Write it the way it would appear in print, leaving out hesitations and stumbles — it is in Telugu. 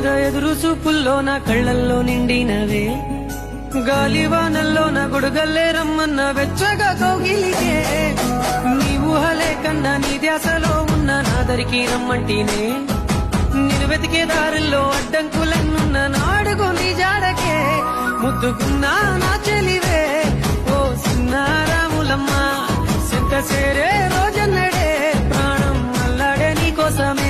మీద ఎదురు చూపుల్లో నా కళ్ళల్లో నిండినవే, గాలివానల్లో నా గొడుగల్లే రమ్మన్న వెచ్చగా కౌగిలికే, నీ ఊహలే కన్నా నీ ధ్యాసలో ఉన్న నాదరికి రమ్మంటేనే, నేను వెతికే దారుల్లో అడ్డంకులన్నున్న నాడుగు నీ జాడకే, ముద్దుకున్నా నా చెలివే ఓ సిన్నారాములమ్మ, సింత చేరే రోజన్నడే ప్రాణం అల్లాడే నీ కోసమే.